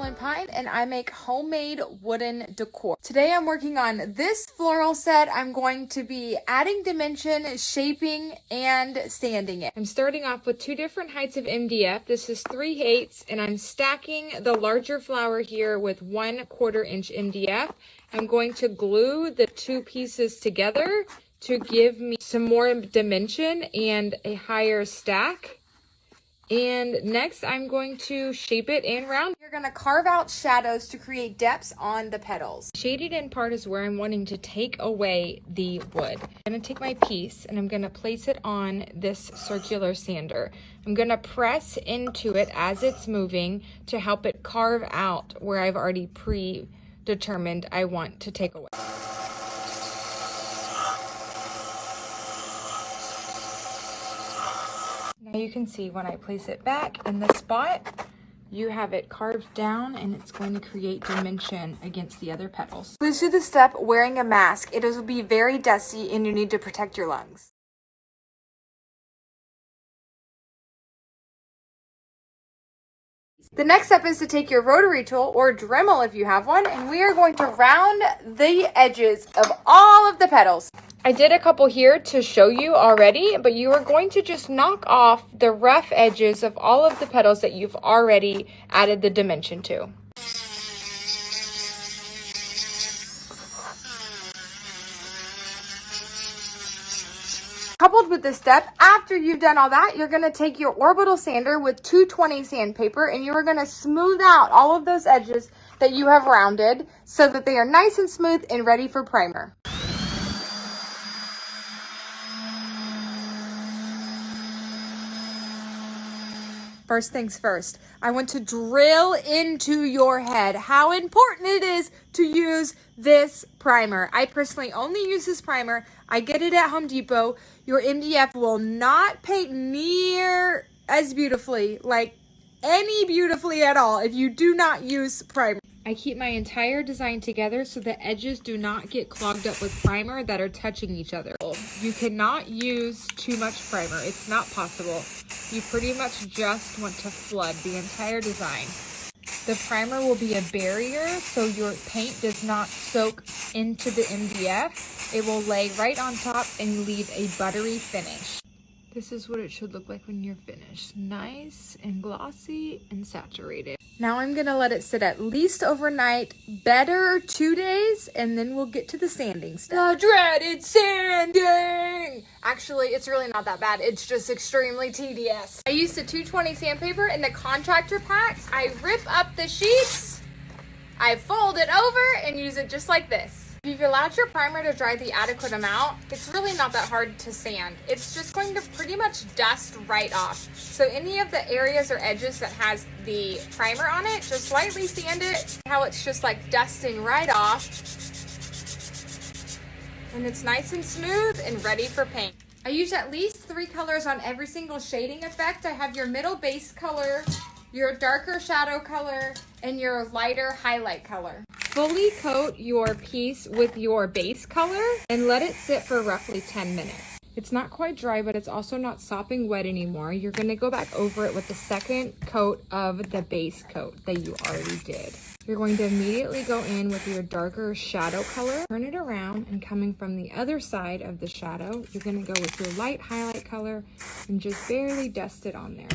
and Pine, and I make homemade wooden decor. Today I'm working on this floral set. I'm going to be adding dimension, shaping, and sanding it. I'm starting off with 2 different heights of MDF. This is 3/8, and I'm stacking the larger flower here with 1/4 inch MDF. I'm going to glue the 2 pieces together to give me some more dimension and a higher stack. And next I'm going to shape it and round. You're going to carve out shadows to create depths on the petals. Shaded in part is where I'm wanting to take away the wood. I'm going to take my piece and I'm going to place it on this circular sander. I'm going to press into it as it's moving to help it carve out where I've already predetermined I want to take away. Now you can see when I place it back in the spot, you have it carved down and it's going to create dimension against the other petals. Please do the step wearing a mask. It will be very dusty and you need to protect your lungs. The next step is to take your rotary tool, or Dremel if you have one, and we are going to round the edges of all of the petals. I did a couple here to show you already, but you are going to just knock off the rough edges of all of the petals that you've already added the dimension to. Coupled with this step, after you've done all that, you're going to take your orbital sander with 220 sandpaper and you are going to smooth out all of those edges that you have rounded so that they are nice and smooth and ready for primer. First things first, I want to drill into your head how important it is to use this primer. I personally only use this primer. I get it at Home Depot. Your MDF will not paint near as beautifully, like beautifully at all, if you do not use primer. I keep my entire design together so the edges do not get clogged up with primer that are touching each other. You cannot use too much primer. It's not possible. You pretty much just want to flood the entire design. The primer will be a barrier so your paint does not soak into the MDF. It will lay right on top and leave a buttery finish. This is what it should look like when you're finished. Nice and glossy and saturated. Now I'm gonna let it sit at least overnight, better 2 days, and then we'll get to the sanding step. The dreaded sanding! Actually, it's really not that bad. It's just extremely tedious. I used the 220 sandpaper in the contractor packs. I rip up the sheets, I fold it over, and use it just like this. If you've allowed your primer to dry the adequate amount, it's really not that hard to sand. It's just going to pretty much dust right off. So any of the areas or edges that has the primer on it, just lightly sand it. How it's just like dusting right off. And it's nice and smooth and ready for paint. I use at least 3 colors on every single shading effect. I have your middle base color, your darker shadow color, and your lighter highlight color. Fully coat your piece with your base color and let it sit for roughly 10 minutes. It's not quite dry, but it's also not sopping wet anymore. You're gonna go back over it with the second coat of the base coat that you already did. You're going to immediately go in with your darker shadow color, turn it around, and coming from the other side of the shadow, you're gonna go with your light highlight color and just barely dust it on there.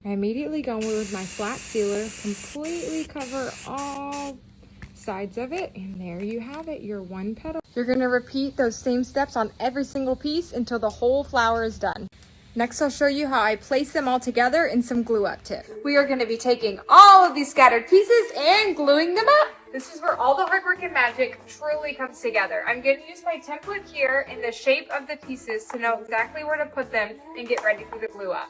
I immediately go in with my flat sealer, completely cover all sides of it, and there you have it, your one petal. You're going to repeat those same steps on every single piece until the whole flower is done. Next, I'll show you how I place them all together in some glue up tips. We are going to be taking all of these scattered pieces and gluing them up. This is where all the hard work and magic truly comes together. I'm going to use my template here in the shape of the pieces to know exactly where to put them and get ready for the glue up.